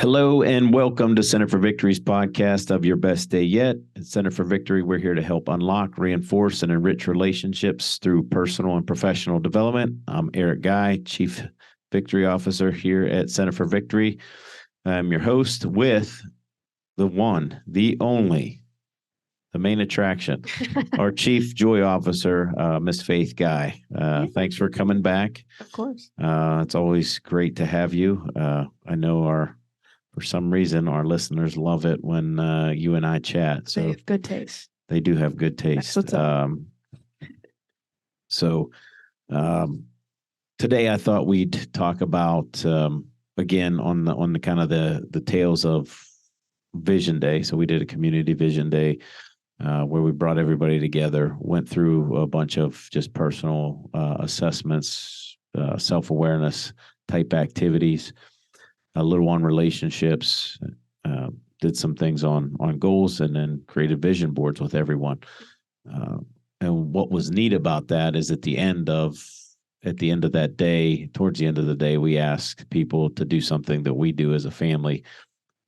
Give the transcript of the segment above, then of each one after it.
Hello and welcome to Center for Victory's podcast of Your Best Day Yet. At Center for Victory, we're here to help unlock, reinforce, and enrich relationships through personal and professional development. I'm Eric Guy, Chief Victory Officer here at Center for Victory. I'm your host with the one, the only, the main attraction, our Chief Joy Officer, Miss Faith Guy. Thanks for coming back. Of course. It's always great to have you. I know for some reason, our listeners love it when you and I chat. So they have good taste. They do have good taste. Today I thought we'd talk about again on the kind of the tales of Vision Day. So we did a community Vision Day where we brought everybody together, went through a bunch of just personal assessments, self-awareness type activities, a little on relationships, did some things on goals, and then created vision boards with everyone. And what was neat about that is at the end of that day, towards the end of the day, we asked people to do something that we do as a family,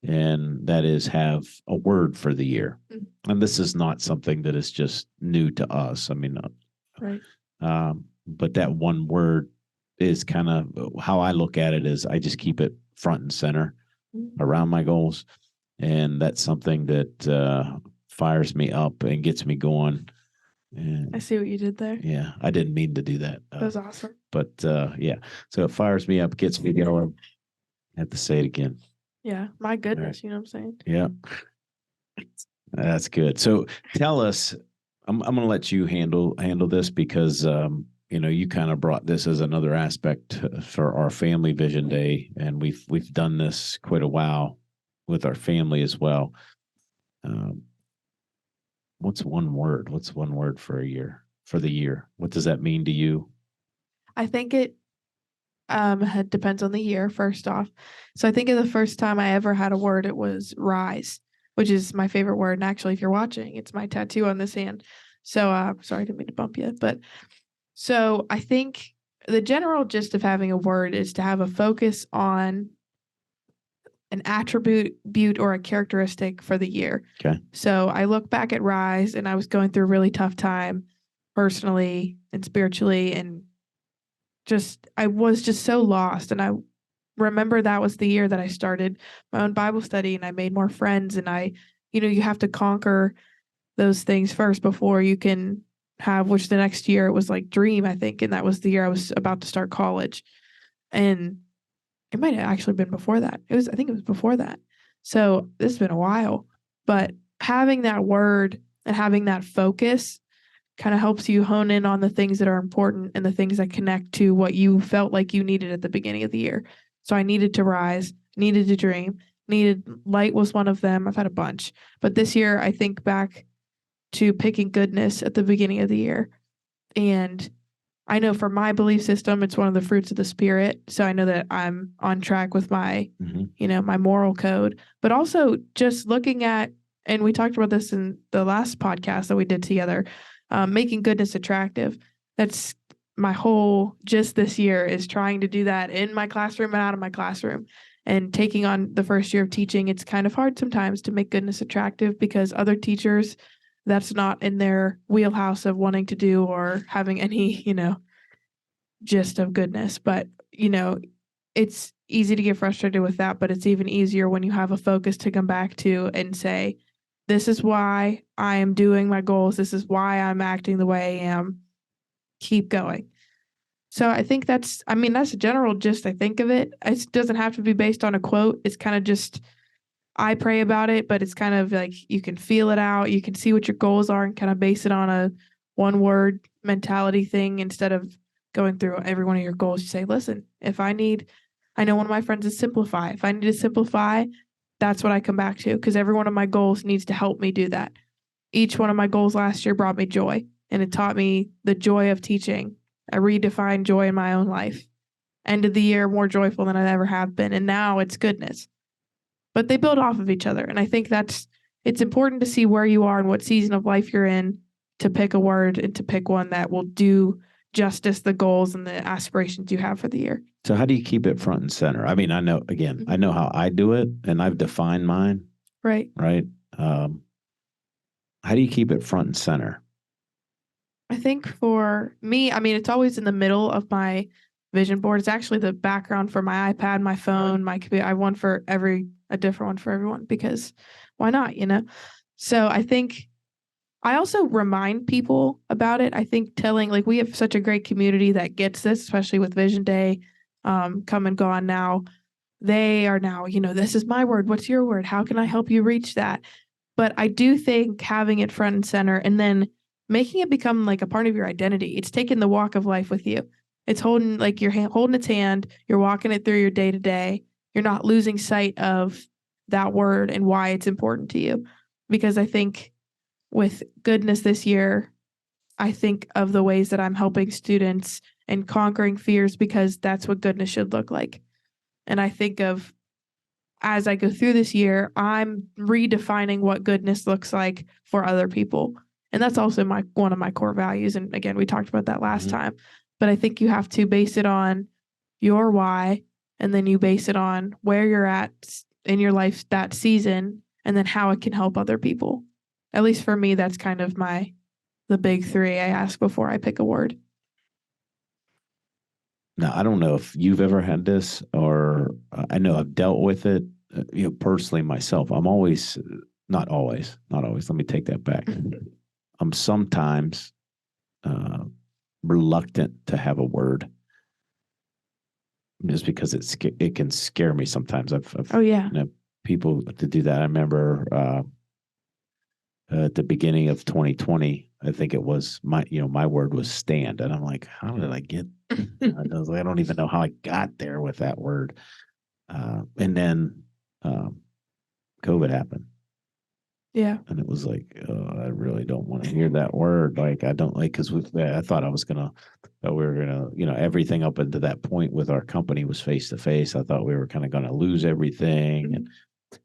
and that is have a word for the year. Mm-hmm. And this is not something that is just new to us. I mean, right. But that one word is kind of how I look at it is I just keep it front and center around my goals. And that's something that fires me up and gets me going. And I see what you did there. Yeah, I didn't mean to do that. That was awesome. But yeah, so it fires me up, gets me going. I have to say it again. Yeah, my goodness, right. You know what I'm saying? Yeah, that's good. So tell us, I'm going to let you handle this because you kind of brought this as another aspect for our family Vision Day, and we've done this quite a while with our family as well. What's one word? What's one word for a year? For the year, what does that mean to you? I think it depends on the year. First off, so I think of the first time I ever had a word, it was rise, which is my favorite word. And actually, if you're watching, it's my tattoo on this hand. So sorry, I didn't mean to bump you, but. So I think the general gist of having a word is to have a focus on an attribute or a characteristic for the year. Okay. So I look back at Rise, and I was going through a really tough time personally and spiritually, and I was just so lost. And I remember that was the year that I started my own Bible study, and I made more friends. And you have to conquer those things first before you can have, which the next year it was like Dream, I think. And that was the year I was about to start college. And it might have actually been before that. I think it was before that. So this has been a while, but having that word and having that focus kind of helps you hone in on the things that are important and the things that connect to what you felt like you needed at the beginning of the year. So I needed to rise, needed to dream, needed light was one of them. I've had a bunch, but this year I think back to picking goodness at the beginning of the year. And I know for my belief system, it's one of the fruits of the Spirit. So I know that I'm on track with my, my moral code, but also just looking at, and we talked about this in the last podcast that we did together, making goodness attractive. That's my whole gist this year, is trying to do that in my classroom and out of my classroom. And taking on the first year of teaching, it's kind of hard sometimes to make goodness attractive because other teachers, that's not in their wheelhouse of wanting to do or having any, gist of goodness. But, it's easy to get frustrated with that, but it's even easier when you have a focus to come back to and say, this is why I am doing my goals. This is why I'm acting the way I am. Keep going. So I think that's a general gist, I think, of it. It doesn't have to be based on a quote. It's kind of just, I pray about it, but it's kind of like you can feel it out. You can see what your goals are and kind of base it on a one word mentality thing instead of going through every one of your goals. You say, listen, I know one of my friends is simplify. If I need to simplify, that's what I come back to, because every one of my goals needs to help me do that. Each one of my goals last year brought me joy, and it taught me the joy of teaching. I redefined joy in my own life. End of the year, more joyful than I ever have been. And now it's goodness. But they build off of each other. And I think it's important to see where you are and what season of life you're in to pick a word and to pick one that will do justice the goals and the aspirations you have for the year. So how do you keep it front and center? I mean, I know, again, I know how I do it, and I've defined mine, Right. right? How do you keep it front and center? I think for me, I mean, it's always in the middle of my vision board. It's actually the background for my iPad, my phone, my computer. I have one for a different one for everyone, because why not, you know? So I think I also remind people about it. I think telling, like, we have such a great community that gets this, especially with Vision Day come and gone now. They are now, you know, this is my word. What's your word? How can I help you reach that? But I do think having it front and center, and then making it become like a part of your identity. It's taking the walk of life with you. It's holding, like, your hand, holding its hand. You're walking it through your day to day. You're not losing sight of that word and why it's important to you. Because I think with goodness this year, I think of the ways that I'm helping students and conquering fears, because that's what goodness should look like. And I think of, as I go through this year, I'm redefining what goodness looks like for other people. And that's also one of my core values. And again, we talked about that last time. But I think you have to base it on your why, and then you base it on where you're at in your life that season, and then how it can help other people. At least for me, that's kind of the big three I ask before I pick a word. Now, I don't know if you've ever had this, or I know I've dealt with it, personally myself. I'm always, not always. Let me take that back. I'm sometimes reluctant to have a word, just because it can scare me sometimes. I've Oh yeah. People to do that. I remember at the beginning of 2020, I think it was my word was stand, and I'm like, how did I get? I don't even know how I got there with that word. And then COVID happened. Yeah. And it was like, I really don't want to hear that word. Like, I don't like, because I thought we were gonna, everything up until that point with our company was face to face. I thought we were kind of going to lose everything,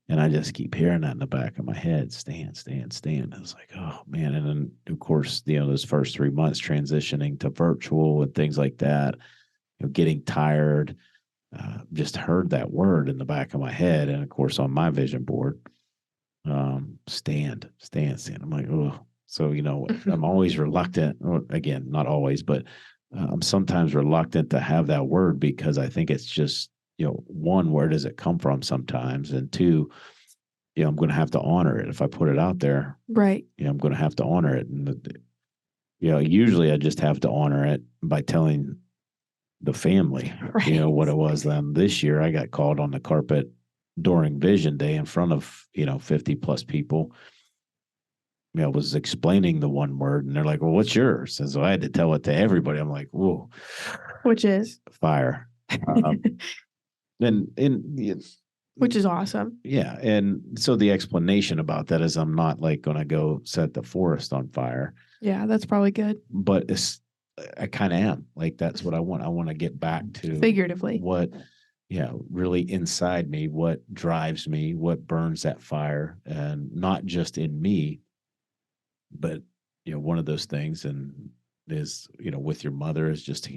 and I just keep hearing that in the back of my head, stand. I was like, oh man. And then of course, those first 3 months transitioning to virtual and things like that, getting tired, just heard that word in the back of my head. And of course, on my vision board, stand. I'm like, oh, so, I'm always reluctant, or again, not always, but I'm sometimes reluctant to have that word, because I think it's just, one, where does it come from sometimes? And two, I'm going to have to honor it. If I put it out there, right. I'm going to have to honor it. And, usually I just have to honor it by telling the family, right. What it was. Then this year I got called on the carpet during Vision Day in front of, 50 plus people. I was explaining the one word, and they're like, well, what's yours? And so I had to tell it to everybody. I'm like, whoa. Which is? Fire. And which is awesome. Yeah. And so the explanation about that is, I'm not like going to go set the forest on fire. Yeah, that's probably good. But I kind of am. Like, that's what I want. I want to get back to figuratively what, really inside me, what drives me, what burns that fire, and not just in me, but, one of those things, and is, with your mother, is just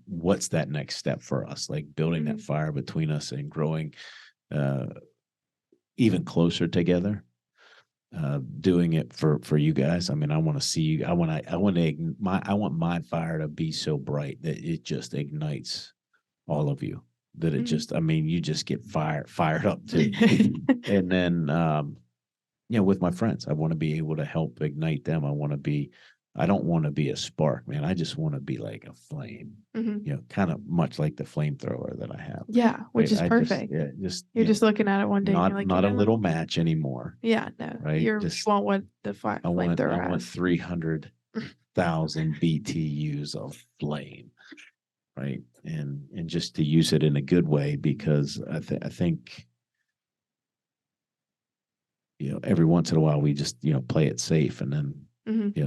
what's that next step for us? Like, building that fire between us and growing even closer together, doing it for you guys. I mean, I want to see you. I want my fire to be so bright that it just ignites all of you, that it just, I mean, you just get fired up too. And then, with my friends, I want to be able to help ignite them. I don't want to be a spark, man. I just want to be like a flame, kind of much like the flamethrower that I have. Yeah, which is perfect. You're just looking at it one day, not, and you're like, not a little match anymore. Yeah, no, right? You want what the flamethrower has. I want 300,000 BTUs of flame, right? And just to use it in a good way, because I think, every once in a while we just, play it safe, and then,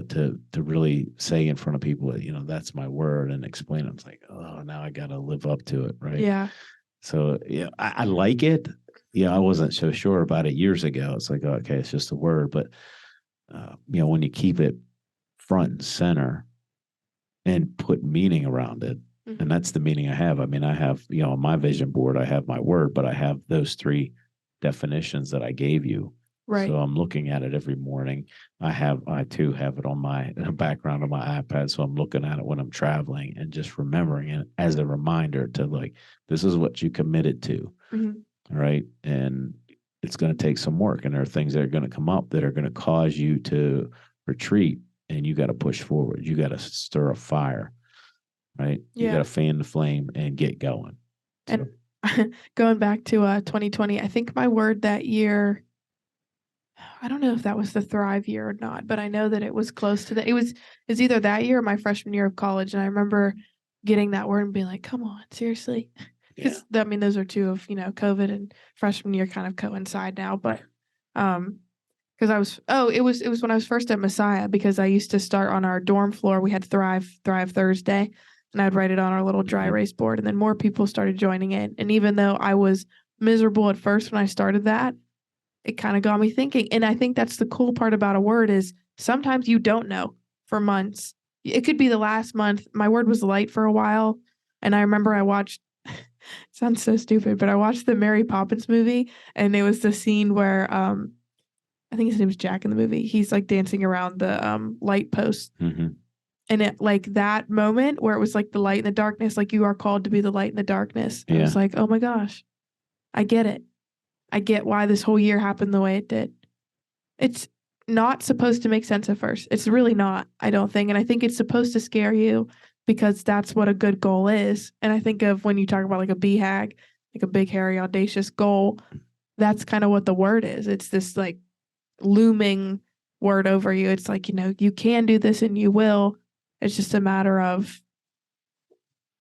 to really say in front of people, that's my word, and explain it. It's like, oh, now I got to live up to it. Right. Yeah. So, I like it. I wasn't so sure about it years ago. It's like, okay, it's just a word. But, when you keep it front and center, and put meaning around it. Mhm. And that's the meaning I have. I mean, I have, on my vision board, I have my word, but I have those three definitions that I gave you. Right. So I'm looking at it every morning. I too have it on my background on my iPad. So I'm looking at it when I'm traveling and just remembering it as a reminder to like, this is what you committed to. Mhm. All right. And it's going to take some work. And there are things that are going to come up that are going to cause you to retreat, and you got to push forward. You got to stir a fire, right? You got Yeah. to fan the flame and get going. So, And going back to 2020, I think my word that year, I don't know if that was the Thrive year or not, but I know that it was close to that. It's either that year or my freshman year of college. And I remember getting that word and being like, come on, seriously. yeah. Because I mean, those are two of, COVID and freshman year kind of coincide now. But because it was when I was first at Messiah, because I used to start on our dorm floor. We had Thrive Thursday, and I'd write it on our little dry Mhm. erase board. And then more people started joining in. And even though I was miserable at first when I started that, it kind of got me thinking. And I think that's the cool part about a word is sometimes you don't know for months. It could be the last month. My word was light for a while. And I remember I watched, it sounds so stupid, but I watched the Mary Poppins movie, and it was the scene where I think his name's Jack in the movie. He's like dancing around the light post. Mhm. And it like that moment where it was like the light in the darkness, like you are called to be the light in the darkness. I was Yeah. like, oh my gosh, I get it. I get why this whole year happened the way it did. It's not supposed to make sense at first. It's really not, I don't think. And I think it's supposed to scare you because that's what a good goal is. And I think of when you talk about like a BHAG, like a big, hairy, audacious goal, that's kind of what the word is. It's this like looming word over you. It's like, you can do this and you will. It's just a matter of,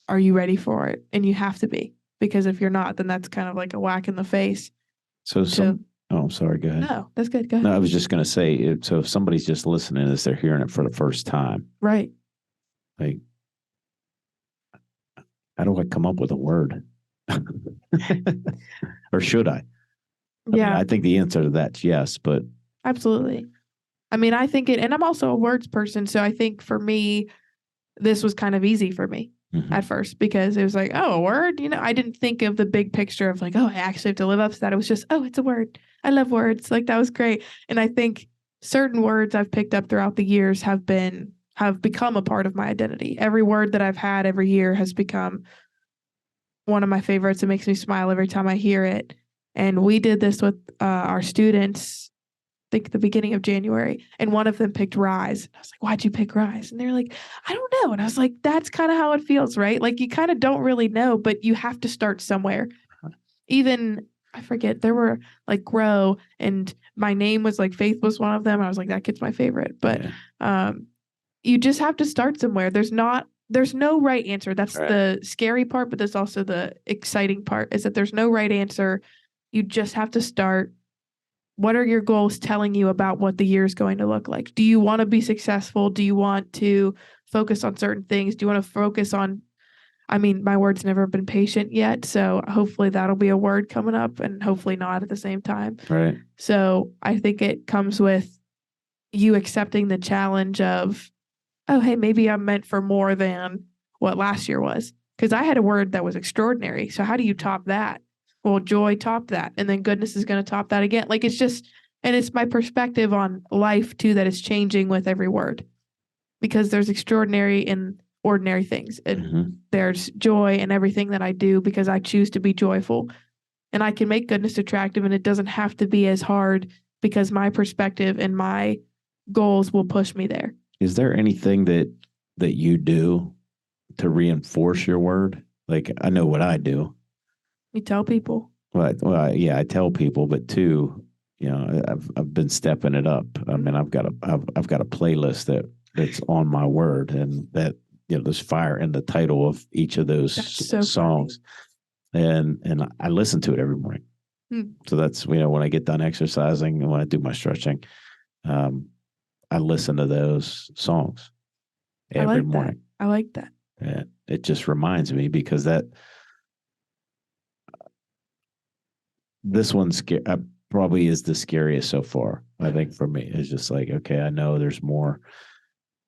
are you ready for it? And you have to be, because if you're not, then that's kind of like a whack in the face. So oh, sorry, go ahead. No, that's good. Go ahead. No, I was just going to say, so if somebody's just listening to this, they're hearing it for the first time, Right. like, how do I come up with a word? Or should I? I mean, Yeah, I think the answer to that's yes, but absolutely. I mean, I think and I'm also a words person. So I think for me, this was kind of easy for me mhm. at first, because it was like, oh, a word, I didn't think of the big picture of like, oh, I actually have to live up to that. It was just, oh, it's a word. I love words. Like that was great. And I think certain words I've picked up throughout the years have become a part of my identity. Every word that I've had every year has become one of my favorites. It makes me smile every time I hear it. And we did this with our students, I think the beginning of January, and one of them picked Rise. And I was like, why'd you pick Rise? And they're like, I don't know. And I was like, that's kind of how it feels, right? Like you kind of don't really know, but you have to start somewhere. Even, I forget, there were like Grow, and my name was like Faith was one of them. I was like, that kid's my favorite. But Yeah. You just have to start somewhere. There's no right answer. That's Right. the scary part, but that's also the exciting part, is that there's no right answer. You just have to start. What are your goals telling you about what the year is going to look like? Do you want to be successful? Do you want to focus on certain things? Do you want to focus on, I mean, my word's never been patient yet. So hopefully that'll be a word coming up, and hopefully not at the same time. Right. So I think it comes with you accepting the challenge of, oh, hey, maybe I'm meant for more than what last year was. Because I had a word that was extraordinary. So how do you top that? Well, joy topped that. And then goodness is going to top that again. Like it's just, and it's my perspective on life too, that is changing with every word. Because there's extraordinary in ordinary things. And Mhm. there's joy in everything that I do because I choose to be joyful. And I can make goodness attractive, and it doesn't have to be as hard because my perspective and my goals will push me there. Is there anything that you do to reinforce your word? Like, I know what I do. You tell people. Yeah, I tell people, but too, I've been stepping it up. I mean, I've got a playlist that's on my word, and that there's fire in the title of each of those so songs, and I listen to it every morning. So that's when I get done exercising and when I do my stretching, I listen to those songs every morning. I like that. And it just reminds me, because this one's probably is the scariest so far. I think for me, it's just like, okay, I know there's more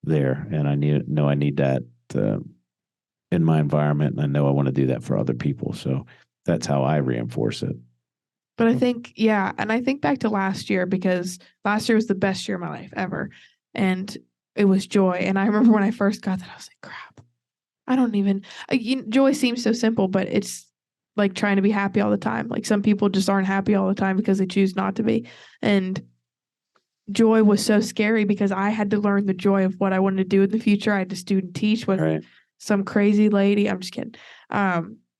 there, and I need that in my environment, and I know I want to do that for other people. So that's how I reinforce it. But I think, yeah. And I think back to last year, because last year was the best year of my life ever. And it was joy. And I remember when I first got that, I was like, crap, I don't even, joy seems so simple, but it's like trying to be happy all the time. Like some people just aren't happy all the time because they choose not to be. And joy was so scary because I had to learn the joy of what I wanted to do in the future. I had to student teach with Right. some crazy lady. I'm just kidding.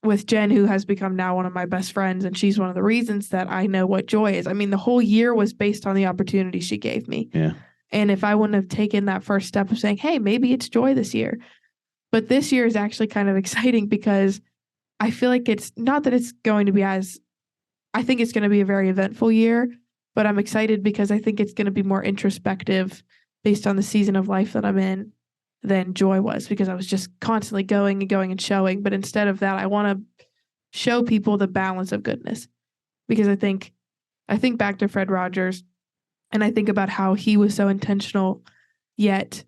With Jen, who has become now one of my best friends. And she's one of the reasons that I know what joy is. I mean, the whole year was based on the opportunity she gave me. Yeah. And if I wouldn't have taken that first step of saying, hey, maybe it's joy this year. But this year is actually kind of exciting because I feel like it's not that it's going to be I think it's going to be a very eventful year, but I'm excited because I think it's going to be more introspective based on the season of life that I'm in than joy was, because I was just constantly going and going and showing. But instead of that, I want to show people the balance of goodness, because I think back to Fred Rogers, and I think about how he was so intentional, yet,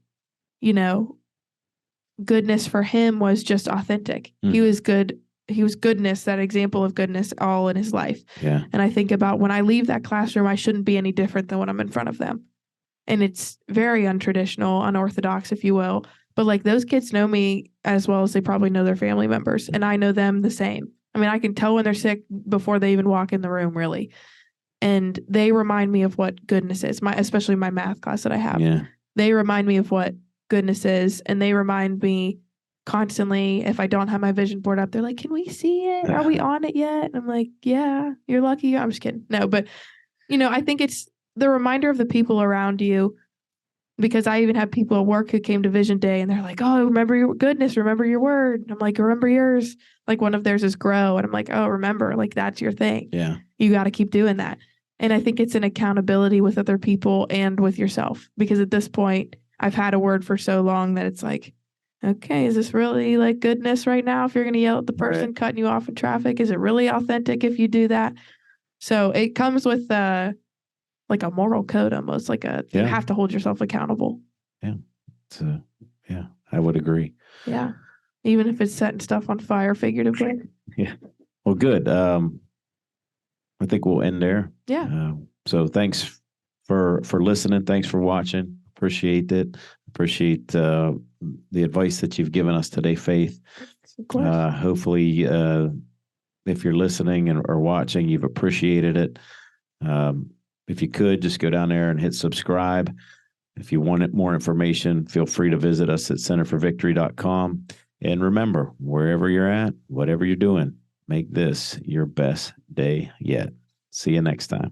goodness for him was just authentic. He was good. He was goodness, that example of goodness all in his life. Yeah. And I think about when I leave that classroom, I shouldn't be any different than when I'm in front of them. And it's very untraditional, unorthodox, if you will. But like those kids know me as well as they probably know their family members. And I know them the same. I mean, I can tell when they're sick before they even walk in the room, really. And they remind me of what goodness is, especially my math class that I have. Yeah. They remind me of what goodness is. And they remind me constantly, if I don't have my vision board up, they're like, can we see it? Are we on it yet? And I'm like, yeah, you're lucky. I'm just kidding. No, but I think it's the reminder of the people around you, because I even have people at work who came to Vision Day and they're like, oh, remember your goodness, remember your word. And I'm like, remember yours. Like one of theirs is grow. And I'm like, oh, remember, like that's your thing. Yeah. You got to keep doing that. And I think it's an accountability with other people and with yourself, because at this point I've had a word for so long that it's like, okay, is this really like goodness right now? If you're going to yell at the person cutting you off in traffic, is it really authentic if you do that? So it comes with like a moral code, almost like you have to hold yourself accountable. Yeah. Yeah, I would agree. Yeah. Even if it's setting stuff on fire figuratively. Yeah. Well, good. I think we'll end there. Yeah. So thanks for listening. Thanks for watching. Appreciate it. Appreciate the advice that you've given us today, Faith. Of course. Hopefully, if you're listening or watching, you've appreciated it. If you could, just go down there and hit subscribe. If you want more information, feel free to visit us at centerforvictory.com. And remember, wherever you're at, whatever you're doing, make this your best day yet. See you next time.